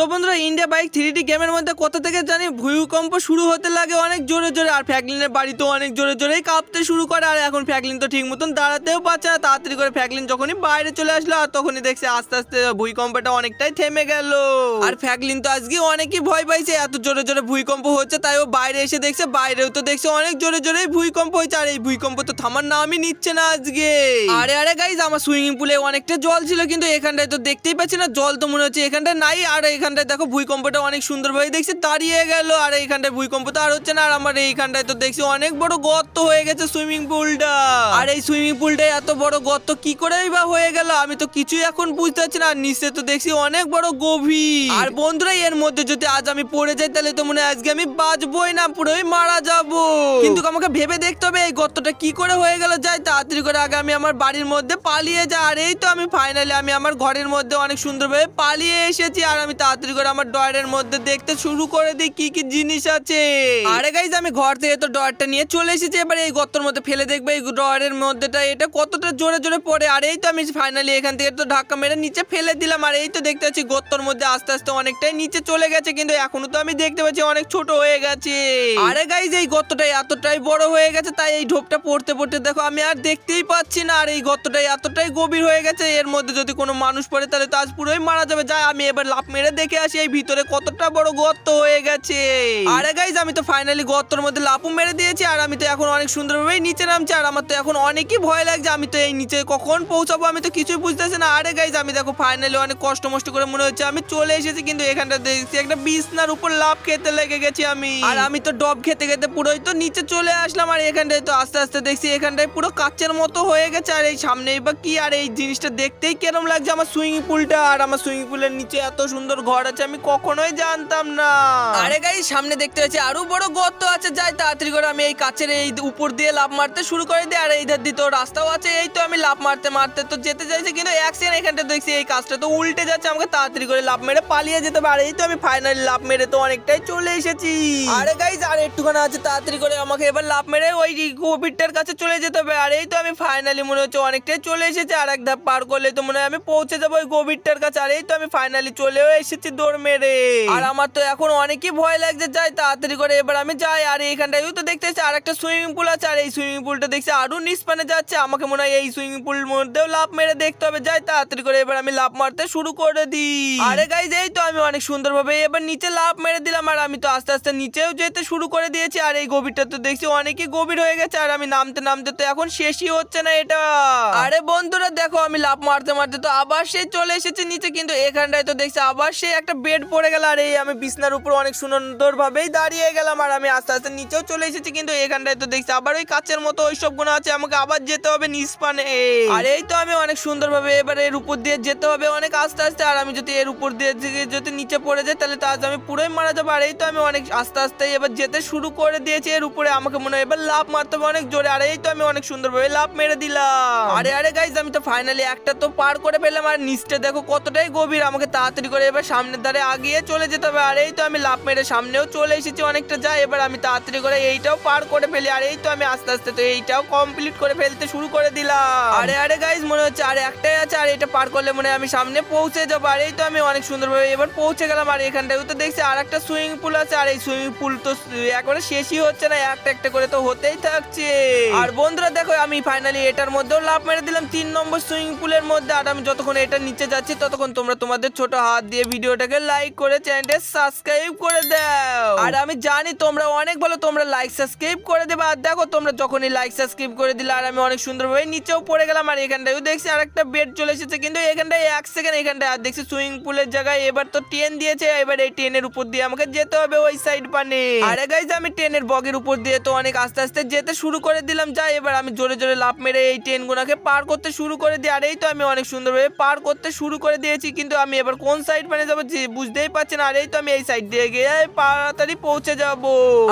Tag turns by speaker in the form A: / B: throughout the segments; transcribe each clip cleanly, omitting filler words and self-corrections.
A: তো বন্ধুরা India bike 3D গেমের মধ্যে কোথা থেকে জানি ভূমিকম্প শুরু হতে লাগে অনেক জোরে জোরে, আর ফ্র্যাঙ্কলিনের বাড়ি তো অনেক জোরে জোরেই কাঁপতে শুরু করে। আর এখন ফ্র্যাঙ্কলিন তো ঠিক মতন দাঁড়াতেও পারছে না। তাড়াতাড়ি করে ফ্র্যাঙ্কলিন যখনই বাইরে চলে আসলো আর তখনই দেখছে আস্তে আস্তে ভূমিকম্পটা অনেকটাই থেমে গেল। আর ফ্র্যাঙ্কলিন তো আজকে অনেকই ভয় পাইছে, এত জোরে জোরে ভূমিকম্প হচ্ছে, তাই ও বাইরে এসে দেখছে বাইরেও তো দেখছে অনেক জোরে জোরেই ভূমিকম্প হয়েছে। আর এই ভূমিকম্প তো থামার নামই নিচ্ছে না আজকে। আরে আরে গাইজ, আমার সুইমিং পুলে অনেকটা জল ছিল, কিন্তু এখানটায় তো দেখতেই পাচ্ছি না, জল তো মনে হচ্ছে এখানটায় নাই। আর এখানটায় দেখো ভূমিকম্পটা অনেক সুন্দরভাবে দেখছি দাঁড়িয়ে গেল। আর এইখানটায় ভূমিকম্প তো আর হচ্ছে না। আর আমার এইখানটায় তো দেখছি অনেক বড় গর্ত হয়ে গেছে সুইমিং পুলটা। আর এই সুইমিং পুলটা এত বড় গর্ত কি করেই বা হয়ে গেল, আমি তো কিছুই এখন বুঝতে পারছি না। আর নিচে তো দেখছি অনেক বড় গভীর। আর বন্ধুরা এর মধ্যে যদি আজ আমি পড়ে যাই তাহলে তো মনে হয় আজকে আমি বাঁচবই না, পুরোই মারা যাব। কিন্তু আমাকে ভেবে দেখতে হবে এই গর্তটা কি করে হয়ে গেল। যাই তাড়াতাড়ি করে আগে আমি আমার বাড়ির মধ্যে পালিয়ে যাই। আর এই তো আমি ফাইনালি আমি আমার ঘরের মধ্যে অনেক সুন্দরভাবে পালিয়ে এসেছি। আর আমি তাড়াতাড়ি করে আমার ডয়ারের মধ্যে দেখতে শুরু করে দিই কি কি জিনিস আছে। আরে গাইজ, আমি ঘর থেকে তো ডয়ারটা নিয়ে চলে এসেছি। এবার এই গর্তের মধ্যে ফেলে দেখবে এই ডয়ারের মধ্যেটা এটা কতটা জোরে জোরে পড়ে। আর এই তো আমি ফাইনালি এখান থেকে তো ধাক্কা মেরে নিচে ফেলে দিলাম। আর এই তো দেখতে পাচ্ছি গর্তের মধ্যে আস্তে আস্তে অনেকটাই নিচে চলে গেছে, কিন্তু এখনো তো আমি দেখতে পাচ্ছি অনেক ছোট হয়ে গেছে। আরে গাইজ, এই গর্তটা এতটাই বড় হয়ে গেছে, তাই এই ঢোপটা পড়তে পড়তে দেখো আমি আর দেখতেই পাচ্ছি না। আর এই গর্তটা এতটাই গভীর হয়ে গেছে, এর মধ্যে যদি কোনো মানুষ পড়ে তাহলে তো আজ পুরোই মারা যাবে। যাই আমি এবার লাফ মেরে দেখে আসি এই ভিতরে কতটা বড় গর্ত হয়ে গেছে। আরে গাইজ, আমি তো ফাইনালি গর্তের মধ্যে লাফও মেরে দিয়েছি। আর আমি তো এখন অনেক সুন্দরভাবে নিচে নামছি। আর আমার তো এখন অনেকই ভয় লাগছে, আমি তো এই নিচে কখন পৌঁছাবো আমি তো কিছুই বুঝতেছি না। আরে গাইজ, আমি দেখো ফাইনালি অনেক কষ্ট মষ্ট করে মনে হচ্ছে আমি চলে এসেছি, কিন্তু এখানটা দেখছি একটা বিছনার উপর লাফ খেতে লেগে গেছি আমি। আর আমি তো ডব খেতে খেতে পুরোই তো নিচে চলে আসলাম। আর এখানটায় তো আস্তে আস্তে দেখছি এখানটায় পুরো কাচের মতো হয়ে গেছে। আর এই সামনেই বা কি, আর এই জিনিসটা দেখতেই কেরম লাগছে আমার সুইমিং পুলটা। আর আমার সুইমিং পুলের নিচে এত সুন্দর ঘর আছে আমি কখনোই জানতাম না। আরে গাইস, সামনে দেখতে পাচ্ছি আরো বড় গর্ত আছে। যাই তাড়াতাড়ি করে আমি এই কাচের এই উপর দিয়ে লাফ মারতে শুরু করে দিই। আর এইধার দিয়ে তো রাস্তাও আছে। এই তো আমি লাফ মারতে মারতে তো যেতে চাইছি, কিন্তু এক সেকেন্ড এখানটা দেখছি এই কাজটা তো উল্টে যাচ্ছে, আমাকে তাড়াতাড়ি করে লাফ মেরে পালিয়ে যেতে হবে। আর এই তো আমি ফাইনালি লাফ মেরে তো অনেকটাই চলে এসেছি। আরে গাইস, আর একটুখানি আছে, তাড়াতাড়ি করে আমাকে এবার লাফ মেরে ওই গভীরটার কাছে চলে যেতে হবে। আর এই তো আমি ফাইনালি মনে হচ্ছে অনেকটাই চলে এসেছি। আর এক ধাপ পার করলে তো মনে হয় আমি পৌঁছে যাবো ওই গভীরটার কাছে। আর এই তো আমি ফাইনালি চলেও এসেছি দৌড় মেরে। আর আমার তো এখন অনেকই ভয় লাগছে। যাই তাড়াতাড়ি করে এবার আমি যাই। আর এইখানটায় তো দেখতে পাচ্ছি আর একটা সুইমিং পুল আছে। আর এই সুইমিং পুলটা দেখছি আরো নিষ্পানে যাচ্ছে, আমাকে মনে হয় এই সুইমিং পুলের মধ্যেও লাফ মেরে দেখতে হবে। যাই তাড়াতাড়ি করে এবার আমি লাফ মারতে শুরু করে দিই। আরে গাইজ, এই তো আমি অনেক সুন্দরভাবে এবার নিচে লাফ মেরে দিলাম। আর আমি তো আস্তে আস্তে নিচেও যেতে শুরু করে দিয়েছি। আর এই গভীরটা তো দেখছি অনেকই গভীর হয়ে গেছে। আর আমি নামতে নামতে তো এখন শেষই হচ্ছে না এটা। আরে বন্ধুরা দেখো, আমি লাফ মারতে মারতে তো আবার সেই চলে এসেছি নিচে, কিন্তু এখানটায় তো দেখছি আবার সেই একটা বেড পড়ে গেল। আর এই আমি বিছনার উপর অনেক সুন্দর ভাবেই দাঁড়িয়ে গেলাম। আর আমি আস্তে আস্তে নিচেও চলে এসেছি, কিন্তু এখানটায় তো দেখছি আবার ওই কাচের মতো ওইসব গুণ আছে, আমাকে আবার যেতে হবে নিষ্পানে। আর এই তো আমি অনেক সুন্দরভাবে এবার এর উপর দিয়ে যেতে হবে অনেক আস্তে আস্তে। আর আমি যদি এর উপর দিয়ে যদি নিচে পড়ে যাই তাহলে তো আজ আমি পুরোই মারা যাবো। আর এই তো আমি অনেক আস্তে আস্তে এবার যেতে শুরু করে দিয়েছি এর উপরে, আমাকে মনে হয় এবার লাফ মারতে হবে অনেক জোরে। আর এই তো আমি অনেক সুন্দরভাবে লাফ মেরে দিলাম। আরে আরে গাইজ, আমি তো ফাইনালি একটা তো পার করে ফেললাম। আর নিচটা দেখো কতটাই গভীর, আমাকে তাড়াতাড়ি করে এবার সামনের ধারে আগিয়ে চলে যেতে হবে। আর এই তো আমি লাফ মেরে সামনেও চলে এসেছি অনেকটা। যাই এবার আমি তাড়াতাড়ি করে এইটাও পার করে ফেলি। আর এই তো আমি আস্তে আস্তে তো এইটাও কমপ্লিট করে ফেলতে শুরু করে দিলাম। আরে আরে গাইজ, মনে হচ্ছে আর একটাই আছে, আর এটা পার করলে মনে হয় আমি সামনে পৌঁছে যাবো। আর এই তো আমি অনেক সুন্দরভাবে এবার পৌঁছে গেলাম। আর এখানটায় তো দেখছি আর একটা সুইমিং পুল আছে। আর এই সুইমিং পুল তো একবারে শেষই হচ্ছে না, একটা একটা করে তো হতেই থাকছে। আর বন্ধুরা দেখো, আমি ফাইনালি এটার মধ্যেও লাফ মেরে দিলাম 3 নম্বর সুইমিং পুলের মধ্যে। আর আমি যতক্ষণ এটা নিচে যাচ্ছি ততক্ষণ তোমরা তোমাদের ছোট হাত দিয়ে ভিডিওটাকে লাইক করে চ্যানেলটা সাবস্ক্রাইব করে দাও। আর আমি জানি তোমরা অনেক ভালো, তোমরা লাইক সাবস্ক্রাইব করে দেবে। আর দেখো তোমরা যখনই লাইক সাবস্ক্রাইব করে দিলে আর আমি অনেক সুন্দরভাবে নিচেও পড়ে গেলাম। আর এখানটায়ও দেখছি আর একটা বেড চলে এসেছে, কিন্তু এখানটায় এক সেকেন্ড এখানটায় আর দেখছি সুইমিং পুলের জায়গায় এবার তো ট্রেন দিয়েছে। এবার এই ট্রেনের উপর দিয়ে আমাকে যেতে হবে ওই সাইড পানে। আরে গাইজ, আমি ট্রেনের বগের উপর দিয়ে তো অনেক আস্তে আস্তে যেতে শুরু করে দিলাম। যাই এবার আমি জোরে জোরে লাফ মেরে এই ট্রেন গুনাকে পার করতে শুরু করে দিই। আর এই তো আমি অনেক সুন্দরভাবে পার করতে শুরু করে দিয়েছি, কিন্তু আমি এবার কোন সাইড পানে যাবো বুঝতেই পারছি না। আর এই তো আমি এই সাইড দিয়ে গিয়ে তাড়াতাড়ি পৌঁছে যাব।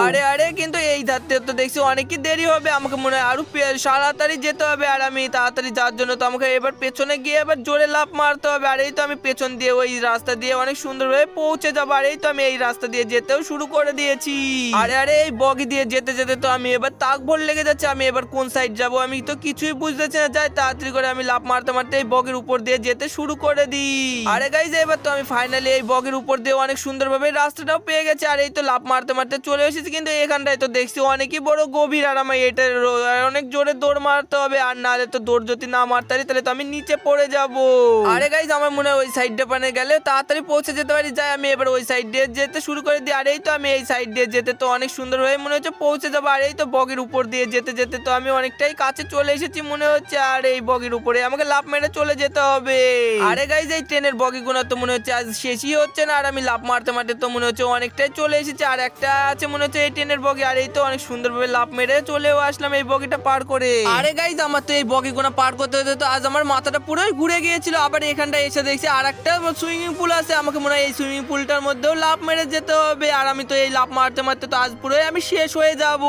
A: আরে আরে, কিন্তু এই ধারতে তো দেখছি অনেকই দেরি হবে, আমাকে মনে হয় আরো তাড়াতাড়ি যেতে হবে। আর আমি তাড়াতাড়ি যাওয়ার জন্য তো আমাকে এবার পেছনে গিয়ে এবার জোরে লাফ মারতে হবে। আর এই তো আমি পেছন দিয়ে ওই রাস্তা দিয়ে অনেক সুন্দরভাবে পৌঁছে যাবো। আর এই তো আমি এই রাস্তা দিয়ে যেতেও শুরু করে দিয়েছি। আরে আরে, এই বগি দিয়ে যেতে যেতে তো আমি এবার তাক ভর লেগে যাচ্ছে, আমি এবার কোন সাইড যাব আমি তো কিছুই বুঝতেছি না। যাই তাড়াতাড়ি করে আমি লাফ মারতে মারতে এই বগের উপর দিয়ে যেতে শুরু করে দিই। আরে গাইজ, এবার তো আমি ফাইনালি ফাইনালি এই বগের উপর দিয়ে অনেক সুন্দরভাবে রাস্তাটাও পেয়ে গেছে। আর এই তো লাফ মারতে মারতে চলে এসেছি, কিন্তু এখানটায় তো দেখছি অনেকই বড় গভীর, আর আমার এটা অনেক জোরে দৌড় মারতে হবে, আর নাহলে তো দৌড় যদি না মারতে পারি তাহলে তো আমি নিচে পড়ে যাব। আরে গাইজ আমার মনে হয় ওই সাইডটা পানে গেলে তাড়াতাড়ি পৌঁছে যেতে পারি। যাই আমি এবার ওই সাইড দিয়ে যেতে শুরু করে দিই। আর এই তো আমি এই সাইড দিয়ে যেতে তো অনেক সুন্দরভাবে মনে হচ্ছে পৌঁছে যাবো। আর এই তো বগের উপর দিয়ে যেতে যেতে তো আমি অনেকটাই কাছে চলে এসেছি মনে হচ্ছে। আর এই বগের উপরে আমাকে লাফ মেরে চলে যেতে হবে। আরে গাইজ এই ট্রেনের বগি গুলো তো মনে হচ্ছে আজ শেষই হচ্ছে না, আর আমি লাফ মারতে মারতে তো মনে হচ্ছে অনেকটাই চলে এসেছি। আর একটা আছে মনে হচ্ছে এই ট্রেনের বগি, আর এই তো অনেক সুন্দরভাবে লাফ মেরে চলেও আসলাম এই বগিটা পার করে। আরে গাইজ আমার তো এই বগি গুলো পার করতে হতে তো আজ আমার মাথাটা পুরোই ঘুরে গিয়েছিল। আবার এখানটা এসে দেখছি আর একটা সুইমিং পুল আছে, আমাকে মনে হয় এই সুইমিং পুলটার মধ্যেও লাফ মেরে যেতে হবে। আর আমি তো এই লাফ মারতে মারতে তো আজ পুরোই আমি শেষ হয়ে যাব।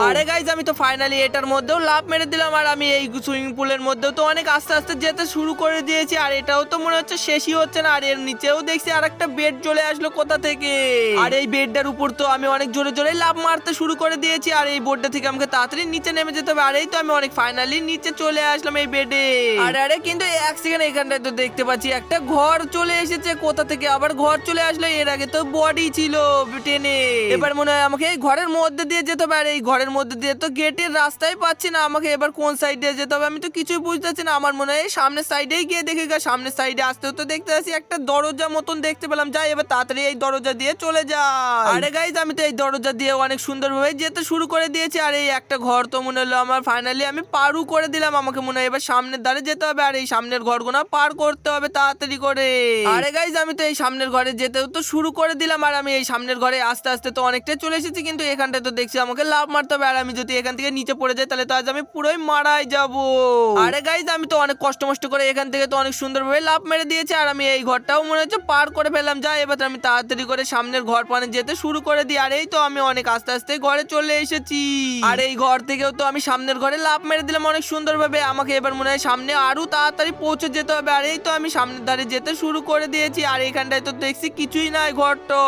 A: আরে গাইজ আমি তো ফাইনালি এটার মধ্যেও লাফ মেরে দিলাম, আর আমি এই সুইমিং পুলের মধ্যেও তো অনেক আস্তে আস্তে যেতে শুরু করে দিয়েছি। আর এটাও তো মনে হচ্ছে শেষই হচ্ছে না। আর এর নিচেও দেখছি আর একটা বেড চলে আসলো কোথা থেকে। আর এই বেডটার উপর তো আমি অনেক জোরে জোরে লাফ মারতে শুরু করে দিয়েছি। আর এই বোর্ডটা থেকে আমাকে তাড়াতাড়ি নিচে নেমে যেতে হবে। আর এই তো আমি অনেক ফাইনালি নিচে চলে আসলাম এই বেডে। আরে কিন্তু এক সেকেন্ড এখানটায় তো দেখতে পাচ্ছি একটা ঘর চলে এসেছে কোথা থেকে আবার ঘর চলে আসলো। এর আগে তো বডি ছিল টেনে। এবার মনে হয় আমাকে এই ঘরের মধ্যে দিয়ে যেতে হবে। আর এই ঘরের মধ্যে দিয়ে তো গেটের রাস্তায় পাচ্ছি না, আমাকে এবার কোন সাইড দিয়ে যেতে হবে আমি তো কিছুই বুঝতেছি না। আমার মনে হয় সামনের সাইডেই গিয়ে দেখে সামনের সাইডে আসতেও তো দেখতে পাচ্ছি একটা দরজা মতন দেখতে পেলাম। যাই এবার তাড়াতাড়ি এই দরজা দিয়ে চলে যায়। আরে গাইজ আমি তো এই দরজা দিয়ে অনেক সুন্দরভাবে যেতে শুরু করে দিয়েছি। আর এই একটা ঘর তো মনে হলো আমার ফাইনালি আমি পারু করে দিলাম। আমাকে মনে হয় এবার সামনের ধারে যেতে হবে, আর এই সামনের ঘরগুলো পার করতে হবে তাড়াতাড়ি করে। আরে গাইজ আমি তো এই সামনের ঘরে যেতেও তো শুরু করে দিলাম। আর আমি এই সামনের ঘরে আস্তে আস্তে তো অনেকটাই চলে এসেছি, কিন্তু এখানটায় তো দেখছি আমাকে লাফ মারতে হবে। আর আমি যদি এখান থেকে নিচে পড়ে যাই তাহলে তো আজ আমি পুরোই মারাই যাব। আরে গাইজ আমি তো অনেক কষ্ট করে এখান থেকে তো অনেক সুন্দরভাবে লাফ মেরে দিয়েছি। আর আমি এই ঘরটাও মনে হচ্ছে পার করে ফেললাম। যাই এবার আমি তাড়াতাড়ি করে সামনের ঘর পানে যেতে শুরু করে দিই। আর এই তো আমি অনেক আস্তে আস্তে ঘরে চলে এসেছি। আর এই ঘর থেকেও তো আমি সামনের ঘরে লাফ মেরে দিলাম অনেক সুন্দরভাবে। আমাকে এবার মনে হয় সামনে আরো তাড়াতাড়ি পৌঁছে যেতে হবে। আর এই তো আমি সামনের ধারে যেতে শুরু করে দিয়েছি। আর এখানটায় তো দেখছি কিছুই নাই ঘরটা।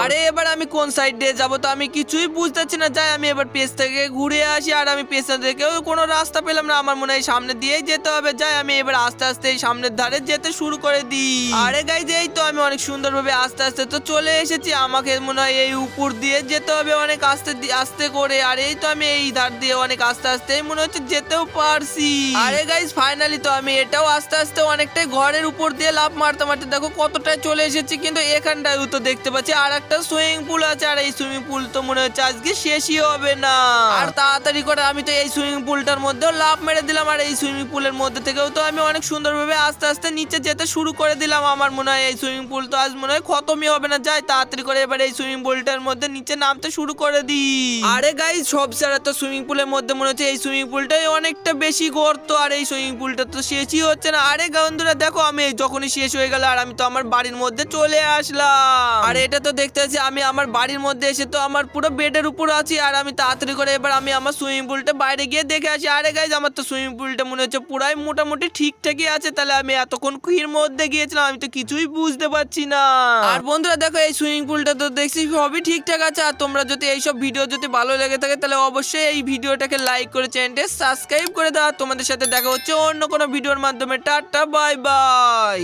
A: আরে এবার আমি কোন সাইড দিয়ে যাবো তো আমি কিছুই বুঝতেছি না। যাই আমি এবার পেছ থেকে ঘুরে আসি। আর আমি পেছন থেকেও কোনো রাস্তা পেলাম না, আমার মনে হয় সামনে দিয়েই যেতে হবে। যাই আমি এবার আস্তে আস্তে এই সামনের ধারে যেতে শুরু করে দিই। আরে গাইজ এই তো আমি অনেক সুন্দরভাবে আস্তে আস্তে তো চলে এসেছি। আমাকে মনে হয় এই উপর দিয়ে যেতে হবে অনেক আস্তে আস্তে করে। আর এই তো আমি এই ধার দিয়ে অনেক আস্তে আস্তে মনে হচ্ছে যেতেও পারছি। আরে গাইজ ফাইনালি তো আমি এটাও আস্তে আস্তে অনেকটাই ঘরের উপর দিয়ে লাফ মারতে মারতে দেখো কতটাই চলে এসেছি, কিন্তু এখানটায় তো দেখতে পাচ্ছি আর একটা সুইমিং পুল আছে। আর এই সুইমিং পুল তো মনে হচ্ছে আজকে শেষই হবে না। আর তাড়াতাড়ি করে আমি তো এই সুইমিং পুলটার মধ্যেও লাফ মেরে দিলাম। আর এই সুইমিং পুলের মধ্যে থেকেও তো আমি অনেক সুন্দরভাবে আস্তে আস্তে নিচে যেতে শুরু করে দিলাম। আমার মনে হয় এই সুইমিং পুল তো আজ মনে হয় খতমই হবে না। যাই তাড়াতাড়ি করে এবার এই সুইমিং পুলটার মধ্যে নিচে নামতে শুরু করে দিই। আরে গাইজ সব ছাড়া তো সুইমিং পুলের মধ্যে মনে হচ্ছে এই সুইমিং পুলটাই অনেকটা বেশি গর্ত। আর এই সুইমিং পুলটা তো শেষই হচ্ছে না। আরে বন্ধুরা দেখো আমি যখনই শেষ হয়ে গেল আর আমি তো আমার বাড়ির মধ্যে চলে আসলাম। আর এটা তো দেখতে পাচ্ছি আমি আমার বাড়ির মধ্যে এসে তো আমার পুরো বেডের উপর আছি। আর আমি তাড়াতাড়ি করে এবার আমি আমার সুইমিং পুলটা বাইরে গিয়ে দেখে আসি। আরে গাইজ আমার তো সুইমিং পুলটা মনে হচ্ছে পুরাই মোটামুটি ঠিকঠাকই আছে। তাহলে আমি এতক্ষণ কুহির মধ্যে গিয়েছিলাম আমি তো কিছুই বুঝতে পারছি না। আর বন্ধুরা দেখো এই সুইমিং পুলটা তো দেখছি সবই ঠিকঠাক আছে। আর তোমরা যদি এইসব ভিডিও যদি ভালো লেগে থাকে তাহলে অবশ্যই এই ভিডিওটাকে লাইক করে চ্যানেলটা সাবস্ক্রাইব করে দাও। তোমাদের সাথে দেখা হচ্ছে অন্য কোনো ভিডিওর মাধ্যমে। Tata bye bye.